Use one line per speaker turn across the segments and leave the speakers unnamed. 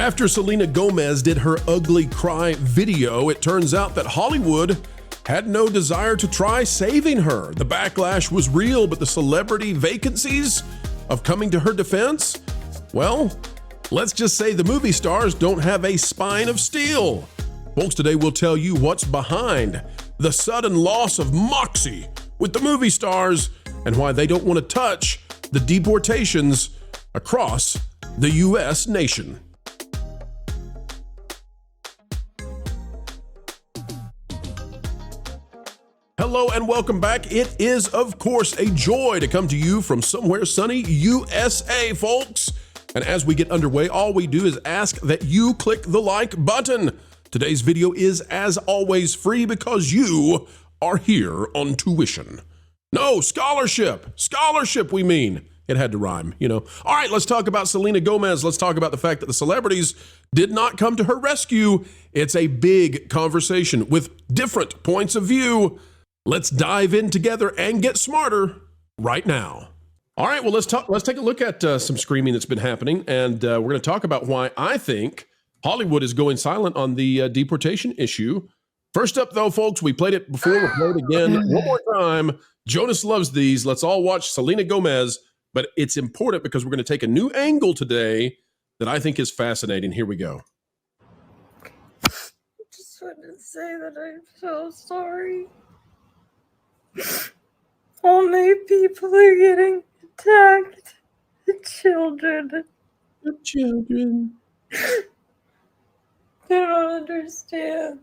After Selena Gomez did her ugly cry video, it turns out that Hollywood had no desire to try saving her. The backlash was real, but the celebrity vacancies of coming to her defense? Well, let's just say the movie stars don't have a spine of steel. Folks, today we'll tell you what's behind the sudden loss of moxie with the movie stars and why they don't want to touch the deportations across the U.S. nation. Hello and welcome back. It is, of course, a joy to come to you from somewhere sunny USA, folks. And as we get underway, all we do is ask that you click the like button. Today's video is, as always, free because you are here on tuition. No, scholarship. Scholarship, we mean. It had to rhyme, you know. All right, let's talk about Selena Gomez. Let's talk about the fact that the celebrities did not come to her rescue. It's a big conversation with different points of view. Let's dive in together and get smarter right now. All right, well, let's take a look at some screaming that's been happening, and we're going to talk about why I think Hollywood is going silent on the deportation issue. First up, though, folks, we played it before. We'll play it again one more time. Jonas loves these. Let's all watch Selena Gomez, but it's important because we're going to take a new angle today that I think is fascinating. Here we go.
I just wanted to say that I'm so sorry. All my people are getting attacked. The children.
The children.
They don't understand.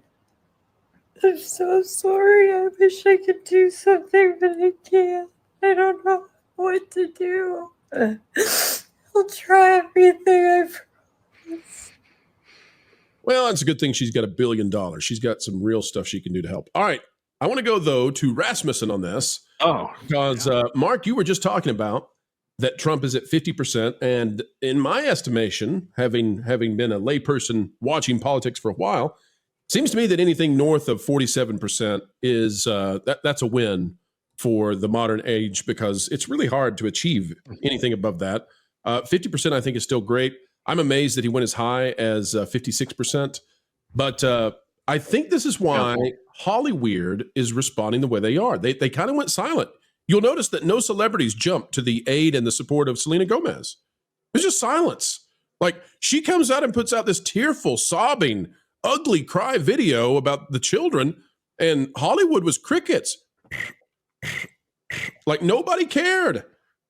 I'm so sorry. I wish I could do something, but I can't. I don't know what to do. I'll try everything, I promise.
Well, it's a good thing she's got $1 billion. She's got some real stuff she can do to help. All right. I want to go, though, to Rasmussen on this.
Oh,
because, Mark, you were just talking about that Trump is at 50%. And in my estimation, having been a layperson watching politics for a while, seems to me that anything north of 47% is that's a win for the modern age, because it's really hard to achieve anything above that. 50%, I think, is still great. I'm amazed that he went as high as 56%. But I think this is why Hollywood is responding the way they are. They kind of went silent. You'll notice that no celebrities jumped to the aid and the support of Selena Gomez. It's just silence. Like, she comes out and puts out this tearful, sobbing, ugly cry video about the children, and Hollywood was crickets. Like, nobody cared.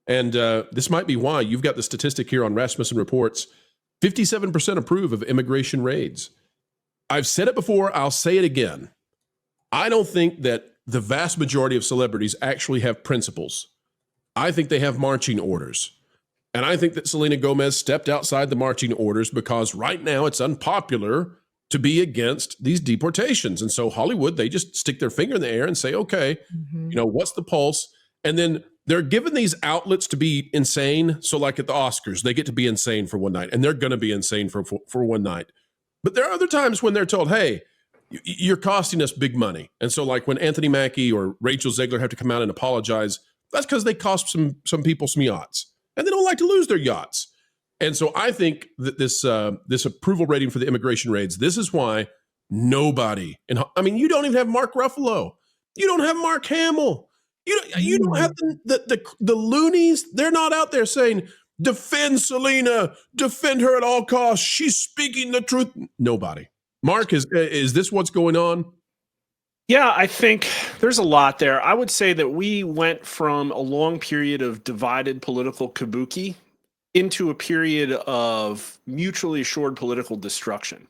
And this might be why you've got the statistic here on Rasmussen Reports. 57% approve of immigration raids. I've said it before, I'll say it again. I don't think that the vast majority of celebrities actually have principles. I think they have marching orders. And I think that Selena Gomez stepped outside the marching orders because right now it's unpopular to be against these deportations. And so Hollywood, they just stick their finger in the air and say, okay, you know, what's the pulse? And then they're given these outlets to be insane. So like at the Oscars, they get to be insane for one night, and they're going to be insane for one night. But there are other times when they're told, hey, you're costing us big money. And so like when Anthony Mackie or Rachel Zegler have to come out and apologize, that's because they cost some people some yachts, and they don't like to lose their yachts. And so I think that this approval rating for the immigration raids, this is why nobody, and I mean, you don't even have Mark Ruffalo. You don't have Mark Hamill. You don't have the loonies. They're not out there saying, defend Selena, defend her at all costs. She's speaking the truth. Nobody. Mark, is this what's going on?
yeah, I think there's a lot there. I would say that we went from a long period of divided political kabuki into a period of mutually assured political destruction.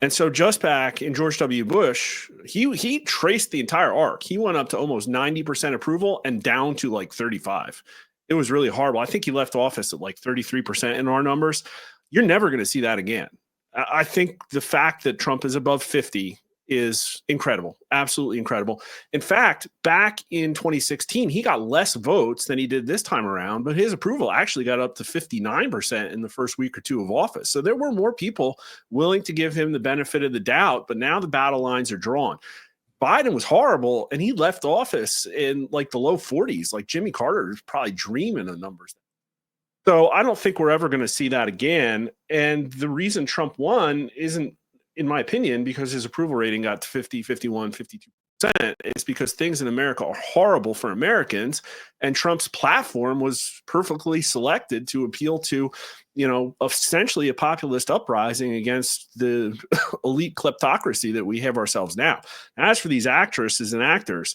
And so just back in George W. Bush, he traced the entire arc. He went up to almost 90% approval and down to like 35. It was really horrible. I think he left office at like 33% in our numbers. You're never going to see that again. I think the fact that Trump is above 50 is incredible, absolutely incredible. In fact, back in 2016, he got less votes than he did this time around, but his approval actually got up to 59% in the first week or two of office. So there were more people willing to give him the benefit of the doubt, but now the battle lines are drawn. Biden was horrible, and he left office in like the low 40s. Like Jimmy Carter is probably dreaming of numbers. So I don't think we're ever going to see that again. And the reason Trump won isn't, in my opinion, because his approval rating got to 50, 51, 52%. It's because things in America are horrible for Americans. And Trump's platform was perfectly selected to appeal to, essentially a populist uprising against the elite kleptocracy that we have ourselves now. As for these actresses and actors,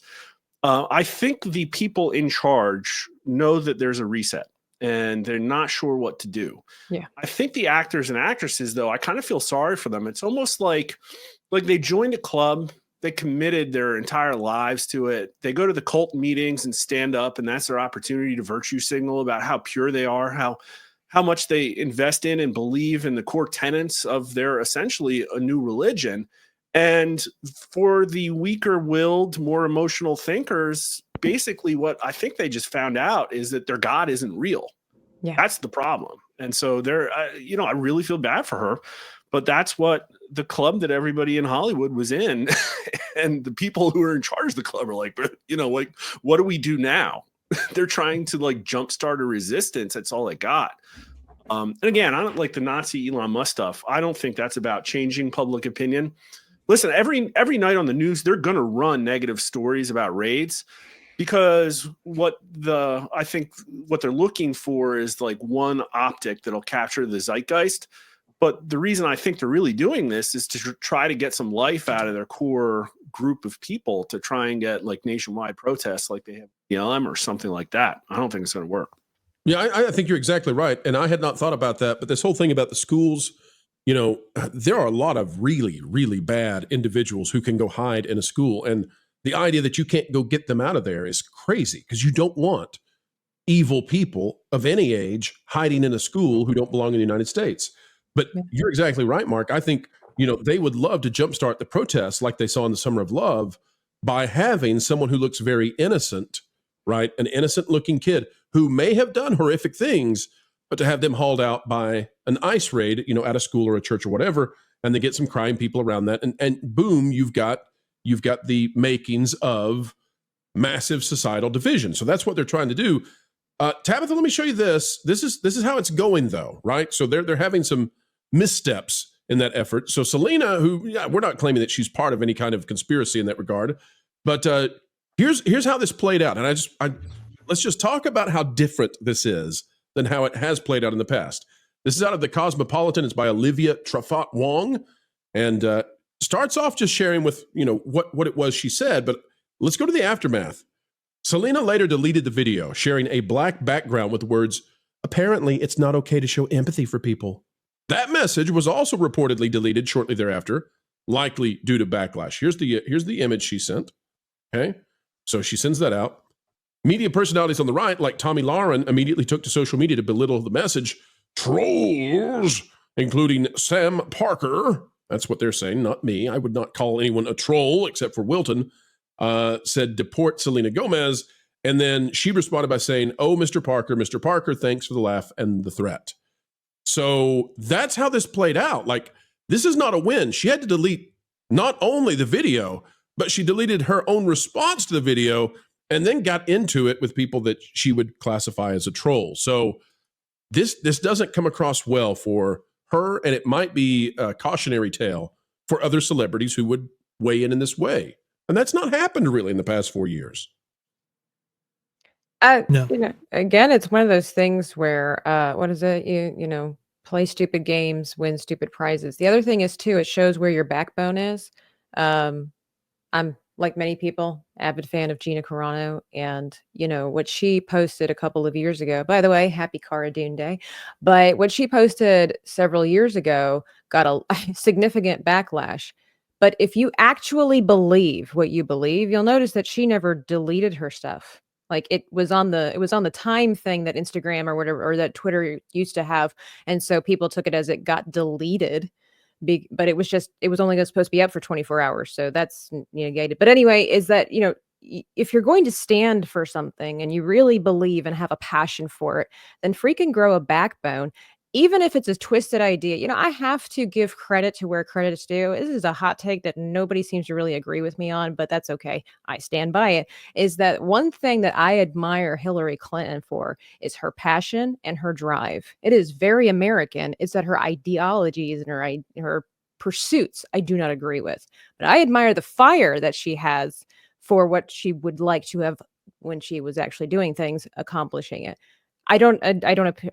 I think the people in charge know that there's a reset and they're not sure what to do.
Yeah.
I think the actors and actresses, though, I kind of feel sorry for them. It's almost like they joined a club, they committed their entire lives to it. They go to the cult meetings and stand up, and that's their opportunity to virtue signal about how pure they are, how much they invest in and believe in the core tenets of their essentially a new religion. And for the weaker-willed, more emotional thinkers, basically what I think they just found out is that their God isn't real.
Yeah.
That's the problem. And so I really feel bad for her, but that's what the club that everybody in Hollywood was in. And the people who are in charge of the club are like, what do we do now? They're trying to jumpstart a resistance. That's all they got. And again, I don't like the Nazi Elon Musk stuff. I don't think that's about changing public opinion. Listen, every night on the news, they're going to run negative stories about raids because I think what they're looking for is one optic that'll capture the zeitgeist. But the reason I think they're really doing this is to try to get some life out of their core group of people to try and get nationwide protests like they have BLM or something like that. I don't think it's going to work.
Yeah, I think you're exactly right. And I had not thought about that. But this whole thing about the schools, there are a lot of really, really bad individuals who can go hide in a school. And the idea that you can't go get them out of there is crazy because you don't want evil people of any age hiding in a school who don't belong in the United States. But you're exactly right, Mark. I think, they would love to jumpstart the protests like they saw in the Summer of Love by having someone who looks very innocent, right? An innocent looking kid who may have done horrific things, but to have them hauled out by an ICE raid, at a school or a church or whatever, and they get some crime people around that. And boom, you've got the makings of massive societal division. So that's what they're trying to do. Tabitha, let me show you this. This is how it's going though, right? So they're having some missteps in that effort. So Selena, we're not claiming that she's part of any kind of conspiracy in that regard, but here's how this played out. And let's just talk about how different this is than how it has played out in the past. This is out of the Cosmopolitan. It's by Olivia Trafot Wong, and starts off just sharing with what it was she said. But let's go to the aftermath. Selena later deleted the video, sharing a black background with the words, "Apparently, it's not okay to show empathy for people." That message was also reportedly deleted shortly thereafter, likely due to backlash. Here's the image she sent. Okay, so she sends that out. Media personalities on the right, like Tommy Lauren, immediately took to social media to belittle the message. Trolls, including Sam Parker, that's what they're saying, not me. I would not call anyone a troll except for Wilton, said deport Selena Gomez. And then she responded by saying, "Oh, Mr. Parker, thanks for the laugh and the threat." So that's how this played out. This is not a win. She had to delete not only the video, but she deleted her own response to the video and then got into it with people that she would classify as a troll. So this doesn't come across well for her, and it might be a cautionary tale for other celebrities who would weigh in this way. And that's not happened really in the past 4 years.
No. Again, it's one of those things where, what is it? You play stupid games, win stupid prizes. The other thing is too, it shows where your backbone is. I'm, like many people, avid fan of Gina Carano, and what she posted a couple of years ago. By the way, happy Cara Dune Day. But what she posted several years ago got a significant backlash. But if you actually believe what you believe, you'll notice that she never deleted her stuff. It was on the time thing that Instagram or whatever, or that Twitter used to have, and so people took it as it got deleted. But it was only supposed to be up for 24 hours. So that's negated. But anyway, is that, if you're going to stand for something and you really believe and have a passion for it, then freaking grow a backbone
even if it's a twisted idea, you know, I have to give credit to where credit is due. This is a hot take that nobody seems to really agree with me on, but that's okay. I stand by it. Is that one thing that I admire Hillary Clinton for is her passion and her drive. It is very American. It's that her ideologies and her pursuits I do not agree with. But I admire the fire that she has for what she would like to have when she was actually doing things, accomplishing it. I don't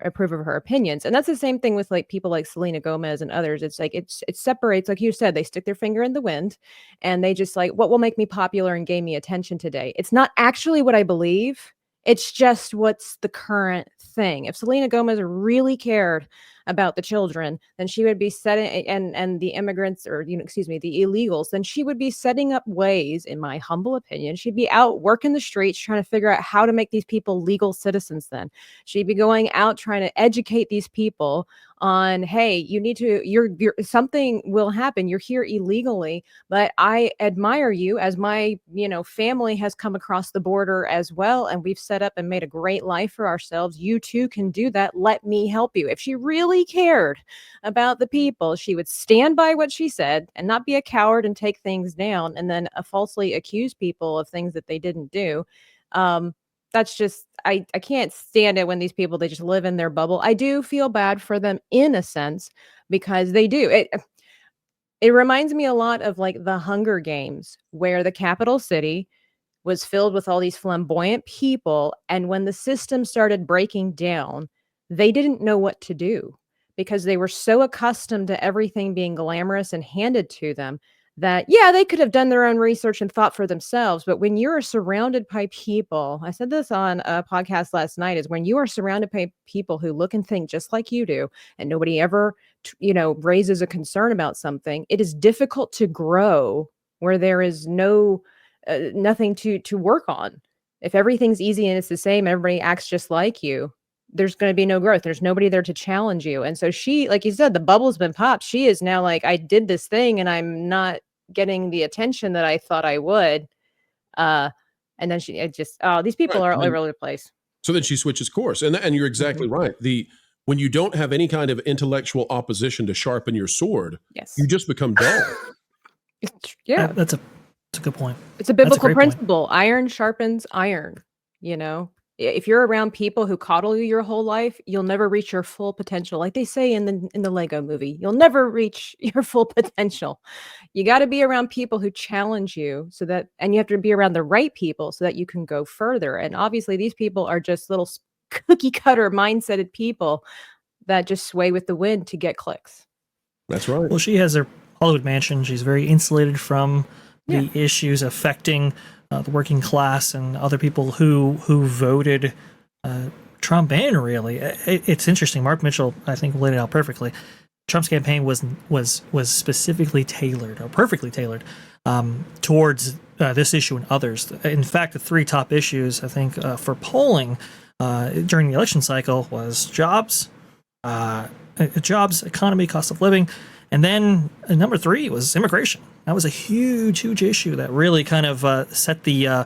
approve of her opinions. And that's the same thing with like people like Selena Gomez and others. It's like it separates, like you said, they stick their finger in the wind and they just like, what will make me popular and gain me attention today? It's not actually what I believe. It's just what's the current thing. If Selena Gomez really cared about the children, then she would be setting and the immigrants or the illegals, then she would be setting up ways, in my humble opinion, she'd be out working the streets trying to figure out how to make these people legal citizens then. She'd be going out trying to educate these people on, hey, you need to, you're something will happen. You're here illegally, but I admire you as my, family has come across the border as well. And we've set up and made a great life for ourselves. You too can do that. Let me help you. If she really cared about the people, she would stand by what she said and not be a coward and take things down and then falsely accuse people of things that they didn't do. That's just, I can't stand it when these people, they just live in their bubble. I do feel bad for them in a sense because they do. It reminds me a lot of like the Hunger Games, where the capital city was filled with all these flamboyant people. And when the system started breaking down, they didn't know what to do because they were so accustomed to everything being glamorous and handed to them that, yeah, they could have done their own research and thought for themselves. But when you're surrounded by people, I said this on a podcast last night, is when you are surrounded by people who look and think just like you do, and nobody ever, raises a concern about something, it is difficult to grow where there is nothing to work on. If everything's easy and it's the same, everybody acts just like you, there's going to be no growth. There's nobody there to challenge you. And so she, like you said, the bubble's been popped. She is now like, I did this thing and I'm not getting the attention that I thought I would. And then these people are all over the place.
So then she switches course. And you're exactly right. When you don't have any kind of intellectual opposition to sharpen your sword,
yes,
you just become dull.
Yeah.
That's a good point.
It's a biblical principle. Point. Iron sharpens iron, If you're around people who coddle you your whole life, you'll never reach your full potential. Like they say in the Lego movie, you'll never reach your full potential. You got to be around people who challenge you and you have to be around the right people so that you can go further. And obviously these people are just little cookie cutter mindseted people that just sway with the wind to get clicks.
That's right.
Well, she has her Hollywood mansion. She's very insulated from the issues affecting the working class and other people who voted Trump in. Really, it's interesting. Mark Mitchell, I think, laid it out perfectly. Trump's campaign was specifically tailored, or perfectly tailored, towards this issue and others. In fact, the three top issues, I think, for polling during the election cycle was jobs, economy, cost of living, and then number 3 was immigration. That was a huge issue that really kind of set the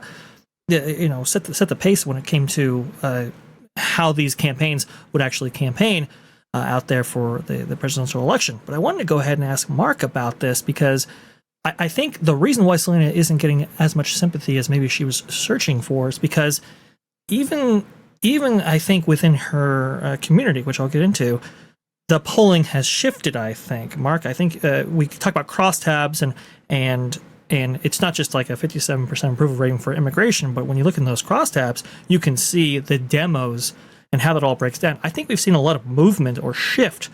pace when it came to how these campaigns would actually campaign out there for the presidential election. But I wanted to go ahead and ask Mark about this because I think the reason why Selena isn't getting as much sympathy as maybe she was searching for is because even I think within her community, which I'll get into, the polling has shifted, I think. Mark, I think we talk about crosstabs and it's not just like a 57% approval rating for immigration, but when you look in those crosstabs, you can see the demos and how that all breaks down. I think we've seen a lot of movement or shift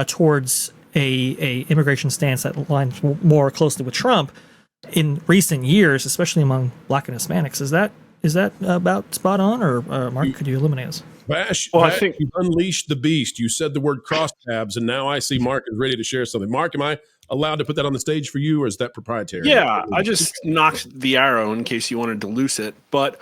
towards a immigration stance that aligns more closely with Trump in recent years, especially among Black and Hispanics. Is that about spot on, or Mark, could you illuminate us?
Bash,
I think
you unleashed the beast. You said the word crosstabs, and now I see Mark is ready to share something. Mark, am I allowed to put that on the stage for you, or is that proprietary?
Yeah, I just knocked the arrow in case you wanted to loose it. But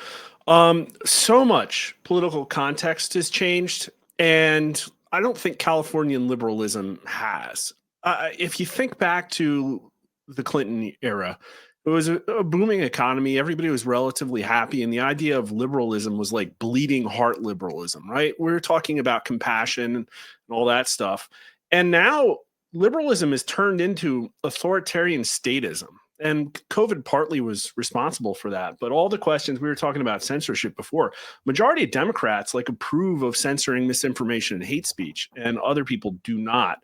so much political context has changed, and I don't think Californian liberalism has. If you think back to the Clinton era, It was a booming economy. Everybody was relatively happy. And the idea of liberalism was like bleeding heart liberalism, right? We were talking about compassion and all that stuff. And now liberalism is turned into authoritarian statism. And COVID partly was responsible for that. But all the questions we were talking about censorship before, majority of Democrats like approve of censoring misinformation and hate speech, and other people do not.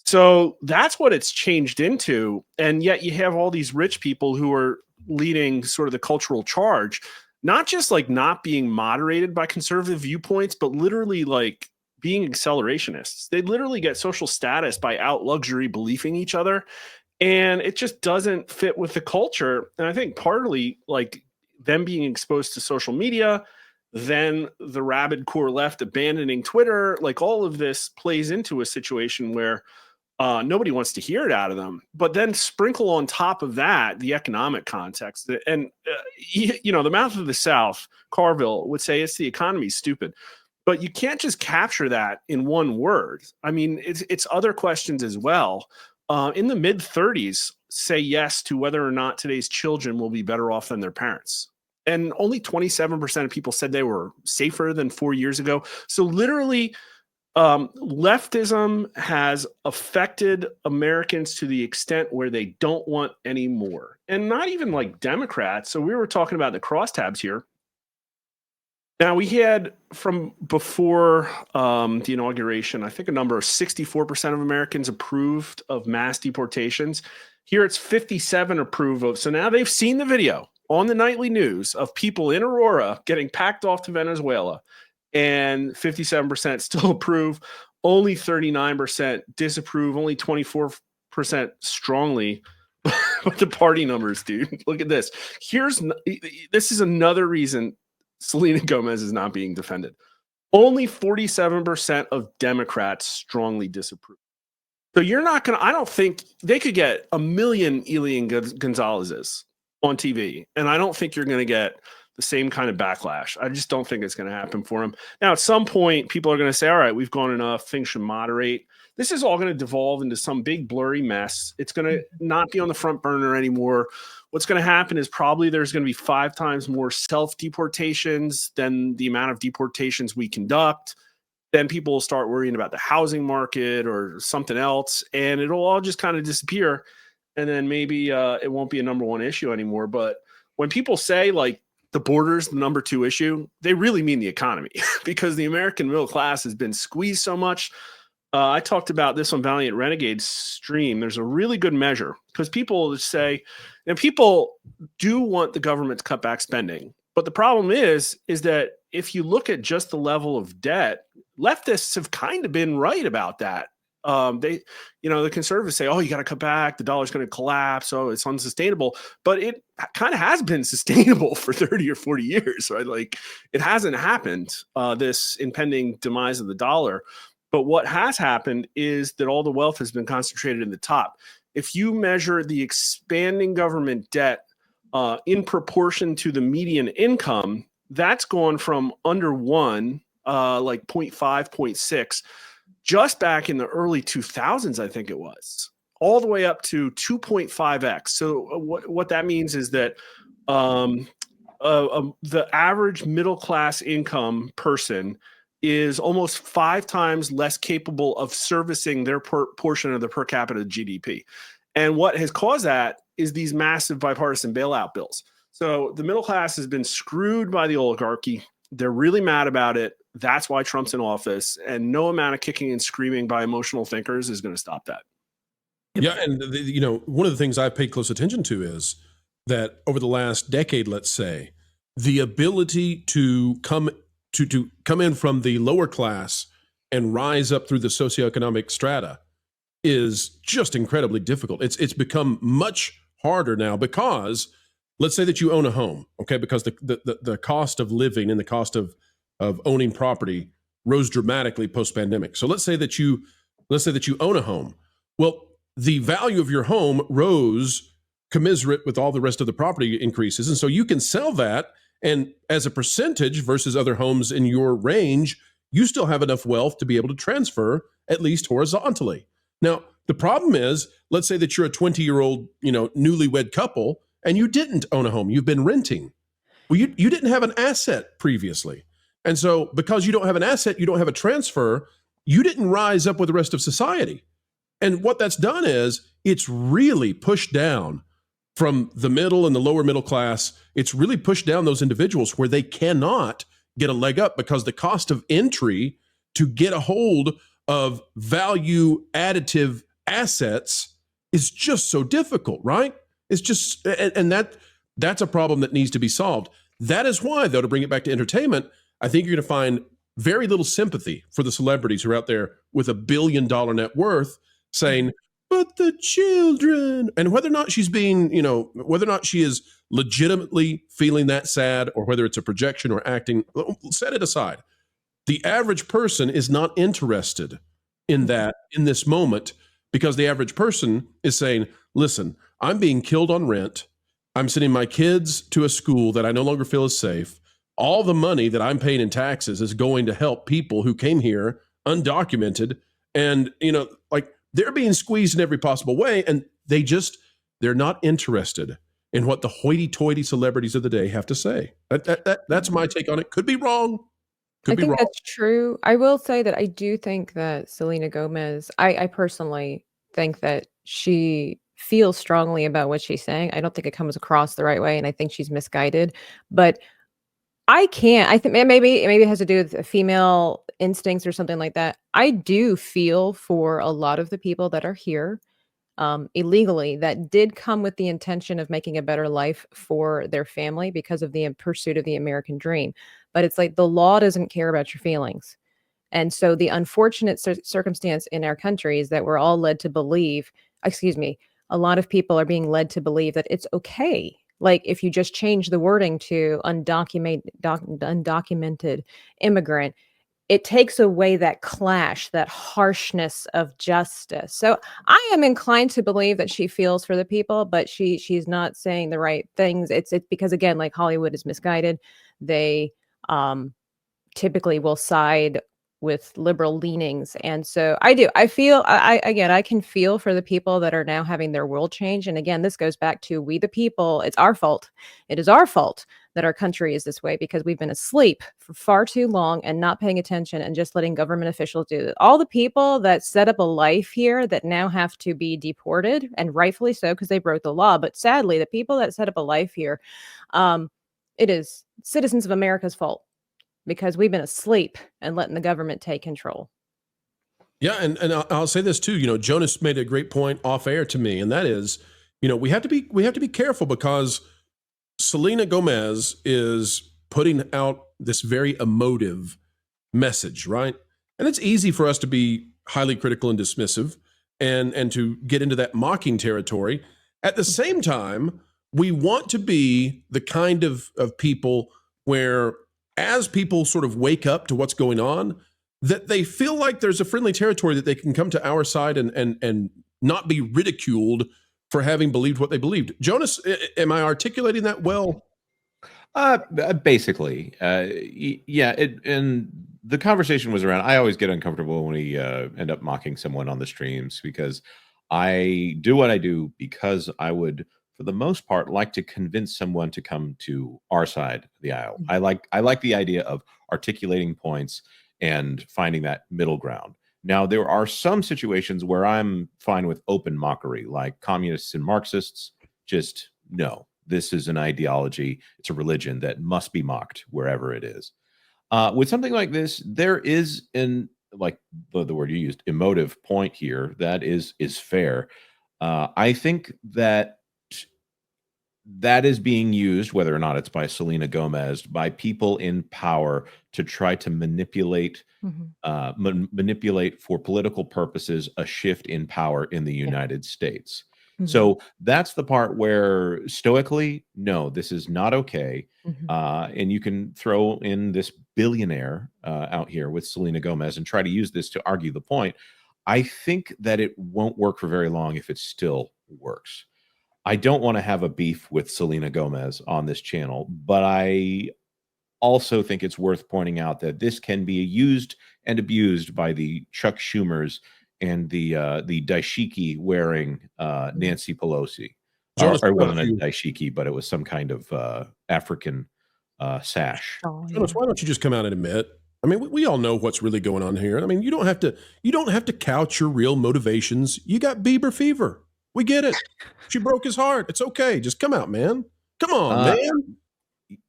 So that's what it's changed into. And yet you have all these rich people who are leading sort of the cultural charge, not just like not being moderated by conservative viewpoints, but literally like being accelerationists. They literally get social status by out luxury believing each other. And it just doesn't fit with the culture. And I think partly like them being exposed to social media, then the rabid core left abandoning Twitter, like all of this plays into a situation where nobody wants to hear it out of them. But then sprinkle on top of that the economic context. And, you know, the mouth of the South, Carville, would say it's the economy's stupid. But you can't just capture that in one word. I mean, it's other questions as well. In the mid-30s, say yes to whether or not today's children will be better off than their parents. And only 27% of people said they were safer than 4 years ago. So literally, leftism has affected Americans to the extent where they don't want any more. And not even like Democrats. So we were talking about the crosstabs here. Now, we had from before the inauguration, I think a number of 64% of Americans approved of mass deportations. Here it's 57 approve of. So now they've seen the video on the nightly news of people in Aurora getting packed off to Venezuela, and 57% still approve, only 39% disapprove, only 24% strongly. But the party numbers, dude, look at this. This is another reason Selena Gomez is not being defended. Only 47% of Democrats strongly disapprove. So you're not going to, I don't think they could get a million Elian Gonzalez's on TV. And I don't think you're going to get the same kind of backlash. I just don't think it's going to happen for them. Now, at some point, people are going to say, all right, we've gone enough. Things should moderate. This is all going to devolve into some big blurry mess. It's going to not be on the front burner anymore. What's going to happen is probably there's going to be 5 times more self-deportations than the amount of deportations we conduct. Then people will start worrying about the housing market or something else, and it'll all just kind of disappear. And then maybe it won't be a number one issue anymore. But when people say like the border's the number 2 issue, they really mean the economy because the American middle class has been squeezed so much. I talked about this on Valiant Renegade's stream. There's a really good measure because people say, and people do want the government to cut back spending. But the problem is that if you look at just the level of debt, leftists have kind of been right about that. The conservatives say, oh, you got to cut back. The dollar's going to collapse. Oh, it's unsustainable. But it kind of has been sustainable for 30 or 40 years, right? Like it hasn't happened, this impending demise of the dollar. But what has happened is that all the wealth has been concentrated in the top. If you measure the expanding government debt in proportion to the median income, that's gone from under 1, like 0.5, 0.6, just back in the early 2000s, I think it was, all the way up to 2.5x. So what that means is that the average middle class income person is almost 5 times less capable of servicing their portion of the per capita GDP. And what has caused that is these massive bipartisan bailout bills. So the middle class has been screwed by the oligarchy. They're really mad about it. That's why Trump's in office. And no amount of kicking and screaming by emotional thinkers is going to stop that.
Yeah. And, one of the things I've paid close attention to is that over the last decade, let's say, the ability to come in from the lower class and rise up through the socioeconomic strata is just incredibly difficult. It's become much harder now because let's say that you own a home, okay? Because the cost of living and the cost of owning property rose dramatically post-pandemic. So let's say that you own a home. Well, the value of your home rose commensurate with all the rest of the property increases. And so you can sell that, and as a percentage versus other homes in your range, you still have enough wealth to be able to transfer at least horizontally. Now, the problem is, let's say that you're a 20-year-old, newlywed couple, and you didn't own a home. You've been renting. Well, you didn't have an asset previously. And so because you don't have an asset, you don't have a transfer, you didn't rise up with the rest of society. And what that's done is it's really pushed down from the middle and the lower middle class. It's really pushed down those individuals where they cannot get a leg up because the cost of entry to get a hold of value additive assets is just so difficult, right? It's just, and that's a problem that needs to be solved. That is why, though, to bring it back to entertainment, I think you're going to find very little sympathy for the celebrities who are out there with $1 billion net worth saying, but the children, and whether or not she's being, whether or not she is legitimately feeling that sad or whether it's a projection or acting, set it aside. The average person is not interested in that in this moment because the average person is saying, listen, I'm being killed on rent. I'm sending my kids to a school that I no longer feel is safe. All the money that I'm paying in taxes is going to help people who came here undocumented. And, they're being squeezed in every possible way. And they're not interested in what the hoity-toity celebrities of the day have to say. That's my take on it. Could be wrong.
I think that's true. I will say that I do think that Selena Gomez, I personally think that she feels strongly about what she's saying. I don't think it comes across the right way, and I think she's misguided. But I think maybe it has to do with female instincts or something like that. I do feel for a lot of the people that are here illegally that did come with the intention of making a better life for their family because of the pursuit of the American dream. But it's like the law doesn't care about your feelings. And so the unfortunate circumstance in our country is that we're all led to believe, a lot of people are being led to believe that it's okay. Like if you just change the wording to undocumented immigrant, it takes away that clash, that harshness of justice. So I am inclined to believe that she feels for the people, but she's not saying the right things. It's because, again, like Hollywood is misguided. They typically will side with liberal leanings. And so I can feel for the people that are now having their world change. And again, this goes back to we the people. It's our fault. It is our fault that our country is this way because we've been asleep for far too long and not paying attention and just letting government officials do it. All the people that set up a life here that now have to be deported, and rightfully so because they broke the law. But sadly, the people that set up a life here, it is citizens of America's fault, because we've been asleep and letting the government take control.
Yeah, and I'll say this too. Jonas made a great point off air to me, and that is, we have to be careful because Selena Gomez is putting out this very emotive message, right? And it's easy for us to be highly critical and dismissive, and to get into that mocking territory. At the same time, we want to be the kind of people where, as people sort of wake up to what's going on, that they feel like there's a friendly territory that they can come to our side and not be ridiculed for having believed what they believed. Jonas, am I articulating that well?
Basically, yeah. And the conversation was around, I always get uncomfortable when we end up mocking someone on the streams because I do what I do because I would, for the most part, like to convince someone to come to our side of the aisle. I like the idea of articulating points and finding that middle ground. Now, there are some situations where I'm fine with open mockery, like communists and Marxists. Just no, this is an ideology. It's a religion that must be mocked wherever it is. With something like this, there is like the word you used, emotive point here that is fair. I think that is being used, whether or not it's by Selena Gomez, by people in power to try to manipulate, manipulate for political purposes a shift in power in the United States. So that's the part where stoically, no, this is not okay. And you can throw in this billionaire out here with Selena Gomez and try to use this to argue the point. I think that it won't work for very long if it still works. I don't want to have a beef with Selena Gomez on this channel, but I also think it's worth pointing out that this can be used and abused by the Chuck Schumers and the dashiki wearing Nancy Pelosi.
Jonas,
Or it
why
wasn't
don't
a
you,
dashiki, but it was some kind of African sash.
Oh, yeah.
Jonas, why don't you just come out and admit? I mean, we all know what's really going on here. I mean, you don't have to couch your real motivations. You got Bieber fever. We get it. She broke his heart. It's okay. Just come out, man. Come on,
Uh,
man.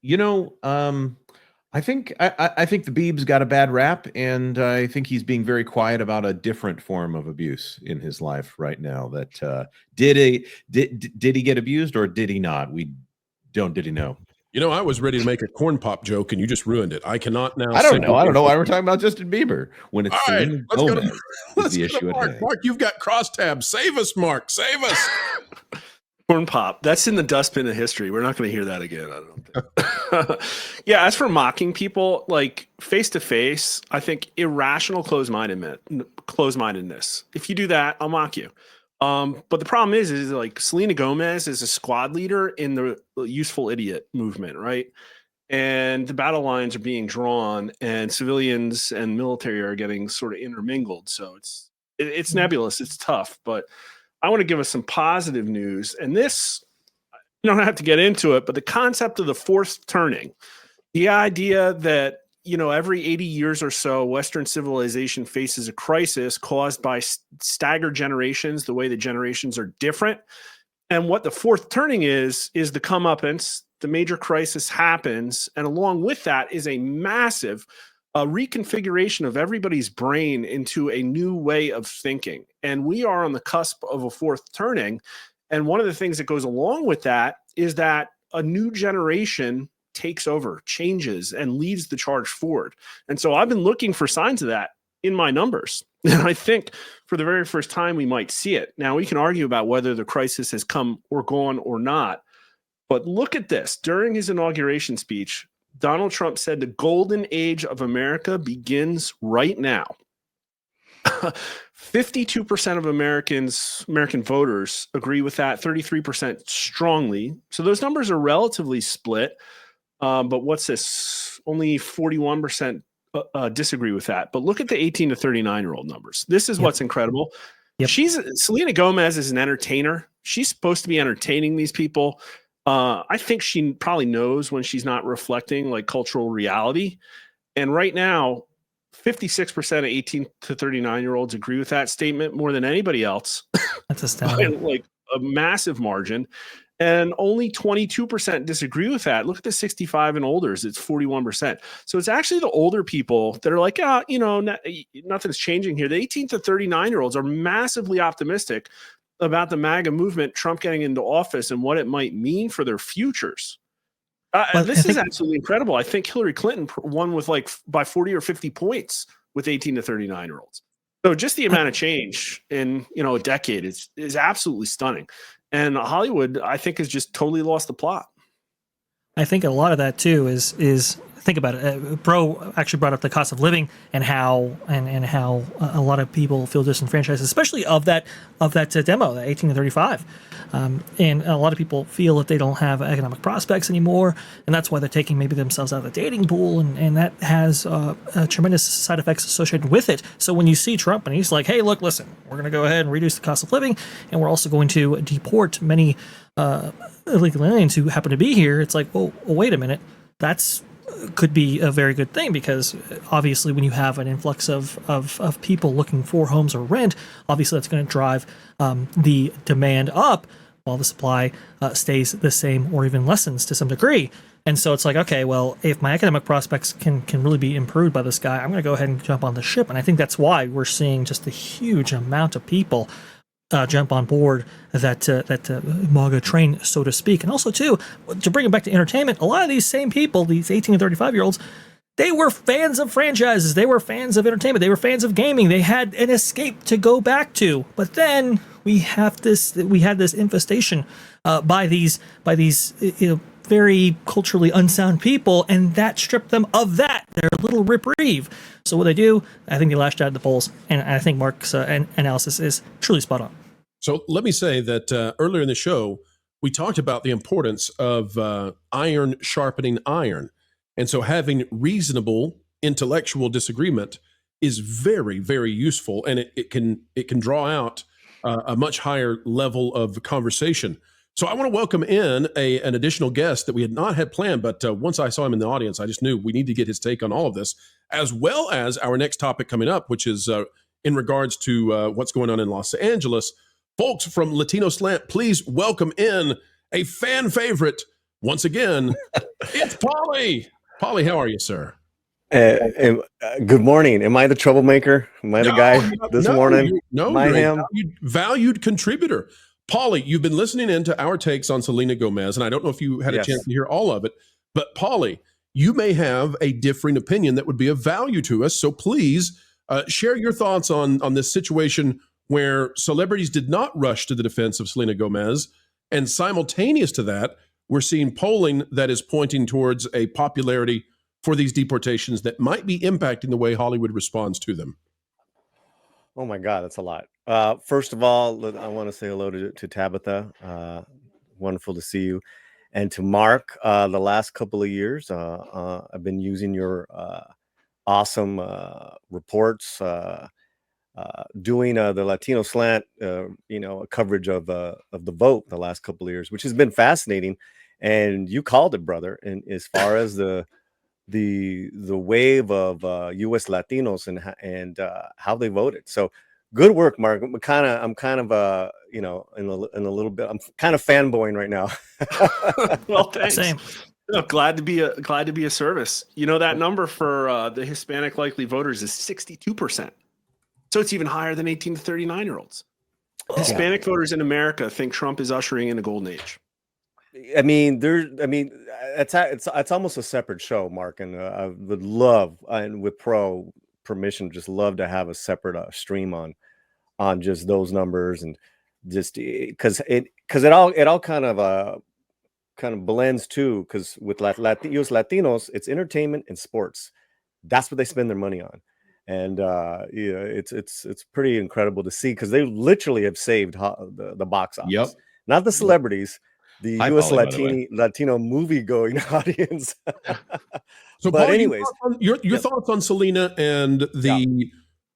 You know, I think the Beeb's got a bad rap, and I think he's being very quiet about a different form of abuse in his life right now. That did he get abused or did he not? Did he know?
You know, I was ready to make a corn pop joke, and you just ruined it. I cannot now.
I don't
say-
know. I don't know why we're talking about Justin Bieber when it's
All right,
Selena
let's go
Gomez
to,
is
let's
the
go to
issue at
Mark.
hand.
Mark, you've got crosstabs. Save us, Mark. Save us.
Corn pop. That's in the dustbin of history. We're not going to hear that again, I don't think. Yeah, as for mocking people, like face to face, I think irrational close-mindedness. If you do that, I'll mock you. But the problem is like Selena Gomez is a squad leader in the useful idiot movement, right? And the battle lines are being drawn, and civilians and military are getting sort of intermingled. So it's nebulous. It's tough, but I want to give us some positive news. And this, you don't have to get into it, but the concept of the fourth turning, the idea that, you know, every 80 years or so, Western civilization faces a crisis caused by staggered generations, the way the generations are different. And what the fourth turning is the comeuppance. The major crisis happens. And along with that is a massive reconfiguration of everybody's brain into a new way of thinking. And we are on the cusp of a fourth turning. And one of the things that goes along with that is that a new generation takes over, changes, and leads the charge forward. And so I've been looking for signs of that in my numbers. And I think for the very first time, we might see it. Now, we can argue about whether the crisis has come or gone or not. But look at this. During his inauguration speech, Donald Trump said the golden age of America begins right now. 52% of American voters agree with that, 33% strongly. So those numbers are relatively split. But what's this? Only 41% disagree with that. But look at the 18 to 39-year-old numbers. This is what's incredible.
Yep.
Selena Gomez is an entertainer. She's supposed to be entertaining these people. I think she probably knows when she's not reflecting like cultural reality. And right now, 56% of 18 to 39-year-olds agree with that statement more than anybody else.
That's astounding.
Like a massive margin. And only 22% disagree with that. Look at the 65 and olders. It's 41%. So it's actually the older people that are like, nothing's changing here. The 18 to 39-year-olds are massively optimistic about the MAGA movement, Trump getting into office, and what it might mean for their futures. This is absolutely incredible. I think Hillary Clinton won with by 40 or 50 points with 18 to 39-year-olds. So just the amount of change in a decade is absolutely stunning. And Hollywood, I think, has just totally lost the plot.
I think a lot of that too is think about it. Pro actually brought up the cost of living and how a lot of people feel disenfranchised, especially of that demo, the 18 to 35, and a lot of people feel that they don't have economic prospects anymore, and that's why they're taking maybe themselves out of the dating pool, and that has tremendous side effects associated with it. So when you see Trump and he's like, "Hey, look, listen, we're going to go ahead and reduce the cost of living, and we're also going to deport many illegal aliens who happen to be here," it's like, well, wait a minute, that's could be a very good thing, because obviously when you have an influx of people looking for homes or rent, obviously that's going to drive the demand up while the supply stays the same or even lessens to some degree. And so it's like, okay, well, if my economic prospects can really be improved by this guy, I'm going to go ahead and jump on the ship. And I think that's why we're seeing just a huge amount of people jump on board that MAGA train, so to speak. And also, too, to bring it back to entertainment, a lot of these same people, these 18 to 35-year-olds, they were fans of franchises. They were fans of entertainment. They were fans of gaming. They had an escape to go back to. But then we had this infestation by these very culturally unsound people, and that stripped them of their little reprieve. So what they do, I think they lashed out at the polls, and I think Mark's analysis is truly spot on.
So let me say that earlier in the show, we talked about the importance of iron sharpening iron. And so having reasonable intellectual disagreement is very, very useful, and it can draw out a much higher level of conversation. So I want to welcome in an additional guest that we had not had planned, but once I saw him in the audience, I just knew we need to get his take on all of this, as well as our next topic coming up, which is in regards to what's going on in Los Angeles. Folks from Latino Slant, please welcome in a fan favorite once again. It's Paulie. Paulie, how are you, sir?
Good morning. Am I the troublemaker? Am I the guy this morning?
You're a valued contributor. Paulie, you've been listening in to our takes on Selena Gomez, and I don't know if you had a chance to hear all of it, but Paulie, you may have a differing opinion that would be of value to us. So please share your thoughts on this situation where celebrities did not rush to the defense of Selena Gomez, and simultaneous to that, we're seeing polling that is pointing towards a popularity for these deportations that might be impacting the way Hollywood responds to them.
Oh my God, that's a lot. First of all, I want to say hello to Tabitha. Wonderful to see you. And to Mark, the last couple of years, I've been using your awesome reports, doing the Latino Slant, coverage of the vote the last couple of years, which has been fascinating. And you called it, brother. And as far as the wave of U.S. Latinos and how they voted. So good work, Mark. I'm kind of in a little bit. I'm kind of fanboying right now.
Well, thanks.
Same.
No, glad to be a service. You know, that number for the Hispanic likely voters is 62%. So it's even higher than 18 to 39-year-olds. Hispanic voters in America think Trump is ushering in a golden age.
It's almost a separate show, Mark, and I would love, and with pro permission, just love to have a separate stream on just those numbers, and just because it all kind of blends too. Because with US Latinos, it's entertainment and sports. That's what they spend their money on, and it's pretty incredible to see, because they literally have saved the box office.
Yep.
Not the celebrities. The
Hi,
U.S.
Paulie,
Latino movie-going audience.
So,
but
Paulie,
anyways,
your thoughts on Selena and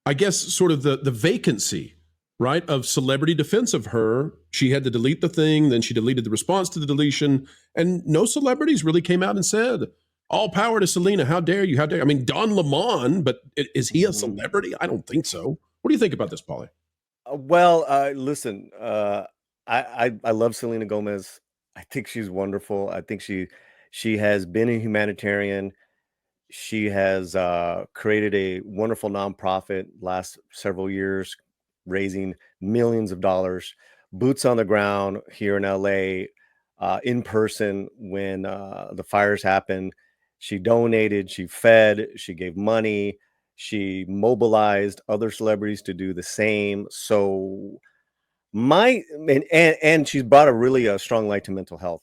I guess, sort of the vacancy, right, of celebrity defense of her. She had to delete the thing, then she deleted the response to the deletion, and no celebrities really came out and said, all power to Selena. How dare you? How dare you? I mean, Don Lemon, but is he a celebrity? I don't think so. What do you think about this, Paulie?
Listen, I love Selena Gomez. I think she's wonderful. I think she has been a humanitarian. She has created a wonderful nonprofit last several years, raising millions of dollars, boots on the ground here in LA, in person when the fires happened. She donated, she fed, she gave money, she mobilized other celebrities to do the same. So and she's brought a really strong light to mental health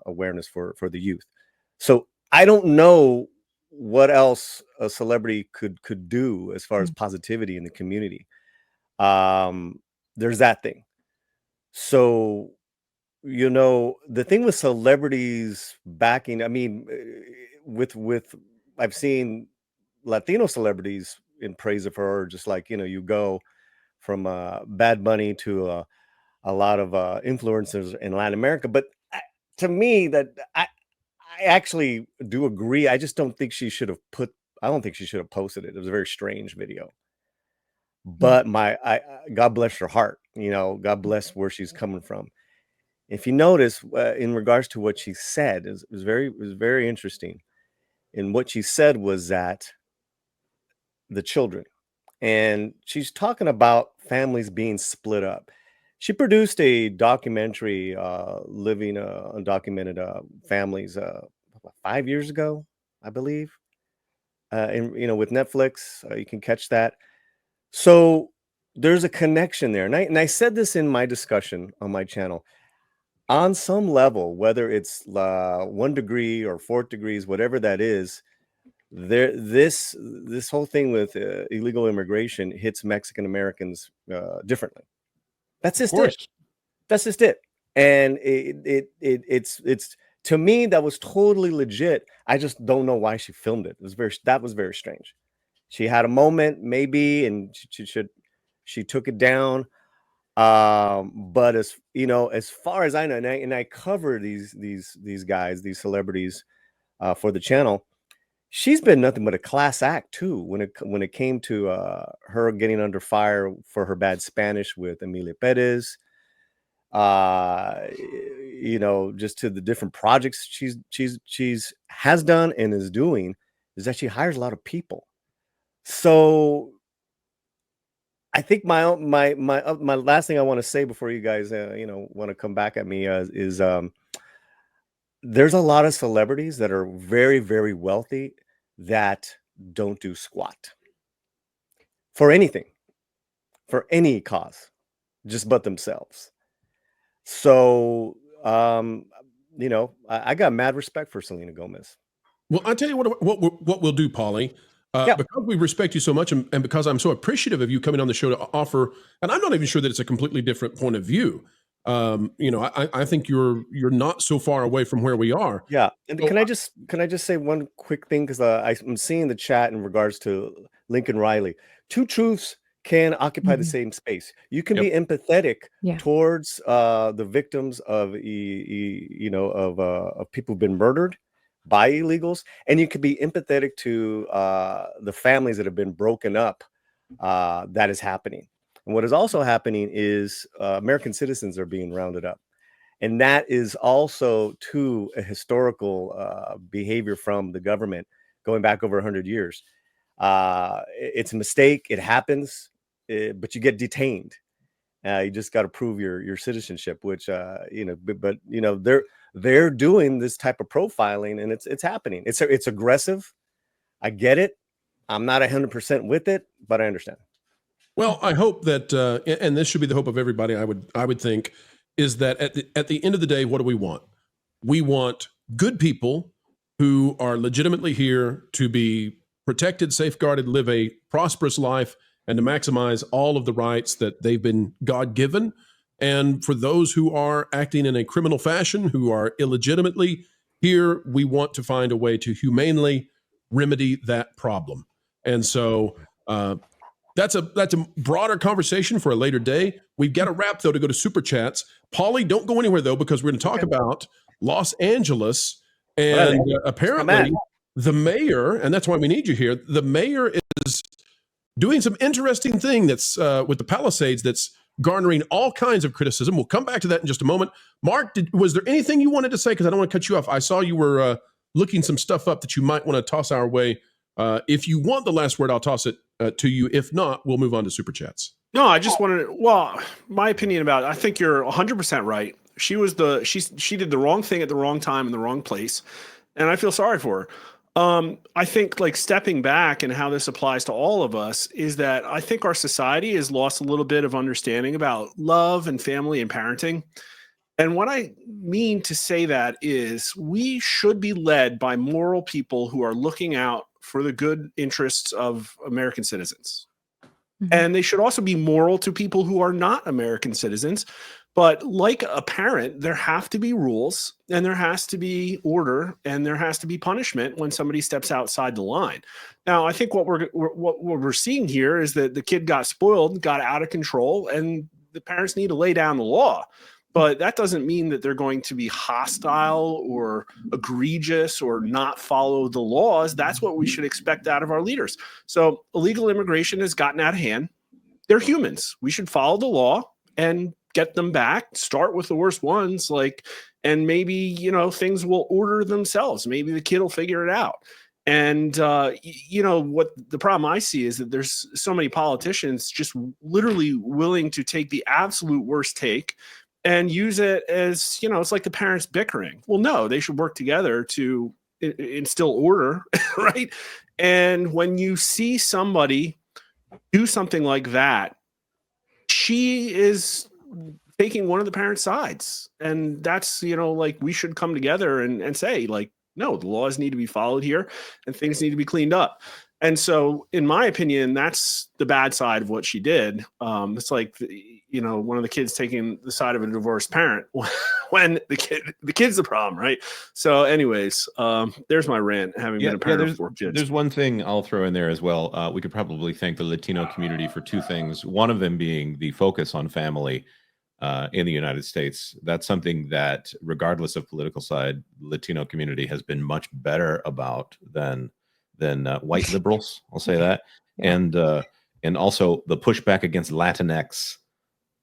awareness for the youth. So I don't know what else a celebrity could do as far as positivity in the community. There's that thing. So, the thing with celebrities backing, I mean, with I've seen Latino celebrities in praise of her, just like, you go from Bad Bunny to a lot of influencers in Latin America. But to me, that I actually do agree. I just don't think she should have posted it. It was a very strange video. But God bless her heart. God bless where she's coming from. If you notice, in regards to what she said, it was very interesting. And what she said was that the children, and she's talking about families being split up. She produced a documentary, living undocumented families, 5 years ago, I believe. And with Netflix, you can catch that. So there's a connection there, and I said this in my discussion on my channel. On some level, whether it's 1 degree or 4 degrees, whatever that is, this whole thing with illegal immigration hits Mexican Americans differently. That's just it. That's just it. And it's to me, that was totally legit. I just don't know why she filmed it. That was very strange. She had a moment, maybe, and she took it down. But as you know, as far as I know, and I cover these guys, these celebrities, for the channel. She's been nothing but a class act too when it came to her getting under fire for her bad Spanish with Emilia Perez. You know, just to the different projects she's has done and is doing, is that she hires a lot of people. So I think my last thing I want to say before you guys you know, want to come back at me is there's a lot of celebrities that are very, very wealthy that don't do squat for anything, for any cause, just but themselves. So, you know, I got mad respect for Selena Gomez.
Well, I tell you what we'll do, Paulie.
Yeah.
Because we respect you so much, and because I'm so appreciative of you coming on the show to offer, and I'm not even sure that it's a completely different point of view. You know, I think you're not so far away from where we are.
Yeah. And
So
can I just say one quick thing? Because I'm seeing the chat in regards to Lincoln Riley. Two truths can occupy the same space. You can
Yep.
be empathetic
Yeah.
towards the victims of you know, of people who've been murdered by illegals, and you could be empathetic to the families that have been broken up. That is happening. And what is also happening is American citizens are being rounded up. And that is also too a historical behavior from the government going back over 100 years. It's a mistake. It happens, but you get detained. You just got to prove your citizenship, which you know, but you know, they're doing this type of profiling, and it's happening. It's aggressive. I get it. I'm not 100% with it, but I understand.
Well, I hope that, and this should be the hope of everybody. I would think is that at the end of the day, what do we want? We want good people who are legitimately here to be protected, safeguarded, live a prosperous life, and to maximize all of the rights that they've been God given. And for those who are acting in a criminal fashion, who are illegitimately here, we want to find a way to humanely remedy that problem. And so, that's a broader conversation for a later day. We've got to wrap though to go to super chats. Paulie, don't go anywhere though, because we're going to talk about Los Angeles, and apparently the mayor, and that's why we need you here. The mayor is doing some interesting thing that's with the Palisades that's garnering all kinds of criticism. We'll come back to that in just a moment. Mark, was there anything you wanted to say? Because I don't want to cut you off. I saw you were looking some stuff up that you might want to toss our way. If you want the last word, I'll toss it to you. If not, we'll move on to super chats.
No, I just wanted to, well, my opinion about it, I think you're 100% right. She did the wrong thing at the wrong time in the wrong place, and I feel sorry for her. I think like stepping back and how this applies to all of us is that I think our society has lost a little bit of understanding about love and family and parenting. And what I mean to say that is we should be led by moral people who are looking out for the good interests of American citizens. And they should also be moral to people who are not American citizens. But like a parent, there have to be rules, and there has to be order, and there has to be punishment when somebody steps outside the line. Now, I think what we're seeing here is that the kid got spoiled, got out of control, and the parents need to lay down the law. But that doesn't mean that they're going to be hostile or egregious or not follow the laws. That's what we should expect out of our leaders. So illegal immigration has gotten out of hand. They're humans. We should follow the law and get them back. Start with the worst ones, and maybe, you know, things will order themselves. Maybe the kid will figure it out. And, you know, what the problem I see is that there's so many politicians just literally willing to take the absolute worst take and use it as, you know, it's like the parents bickering. Well, no, they should work together to instill order, right? And when you see somebody do something like that, she is taking one of the parents' sides. And that's, you know, like we should come together and say, like, no, the laws need to be followed here and things need to be cleaned up. And so, in my opinion, that's the bad side of what she did. It's like, one of the kids taking the side of a divorced parent when the kid's the problem, right? So, anyways, there's my rant. Having been a parent of 4 kids.
There's one thing I'll throw in there as well. We could probably thank the Latino community for 2 things. One of them being the focus on family in the United States. That's something that, regardless of political side, Latino community has been much better about than white liberals. I'll say that. Yeah. And also the pushback against Latinx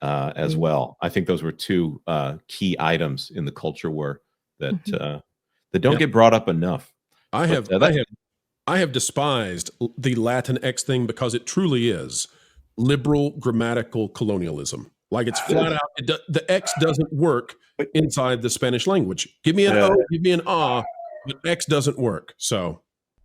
as well. I think those were 2 key items in the culture war that don't get brought up enough.
I have despised the Latinx thing because it truly is liberal grammatical colonialism. Like, it's flat out. The X doesn't work inside the Spanish language. Give me an O, give me an ah, but X doesn't work. So,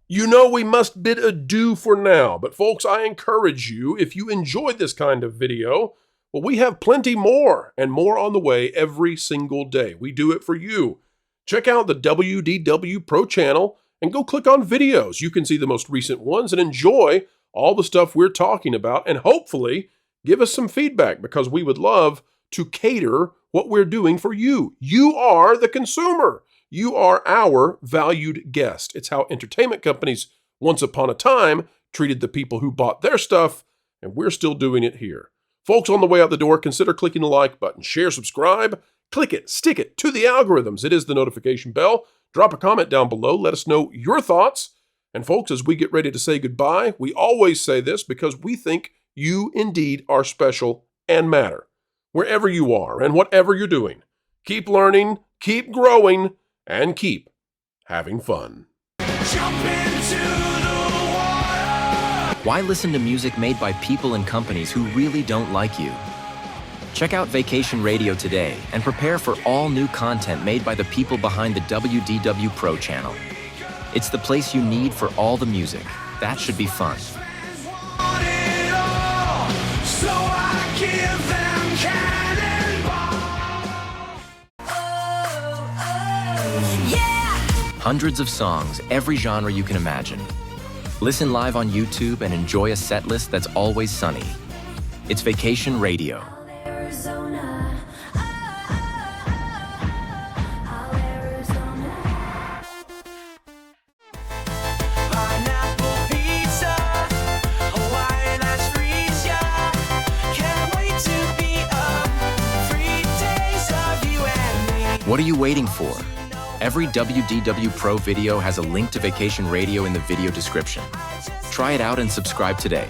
we must bid adieu for now. But folks, I encourage you, if you enjoyed this kind of video, well, we have plenty more and more on the way every single day. We do it for you. Check out the WDW Pro Channel and go click on videos. You can see the most recent ones and enjoy all the stuff we're talking about, and hopefully give us some feedback, because we would love to cater what we're doing for you. You are the consumer. You are our valued guest. It's how entertainment companies once upon a time treated the people who bought their stuff, and we're still doing it here. Folks, on the way out the door, consider clicking the like button, share, subscribe, click it, stick it to the algorithms. It is the notification bell. Drop a comment down below. Let us know your thoughts. And folks, as we get ready to say goodbye, we always say this because we think you indeed are special and matter. Wherever you are and whatever you're doing, keep learning, keep growing, and keep having fun.
Why listen to music made by people and companies who really don't like you? Check out Vacation Radio today and prepare for all new content made by the people behind the WDW Pro Channel. It's the place you need for all the music. That should be fun. Hundreds of songs, every genre you can imagine. Listen live on YouTube and enjoy a set list that's always sunny. It's Vacation Radio. What are you waiting for? Every WDW Pro video has a link to Vacation Radio in the video description. Try it out and subscribe today.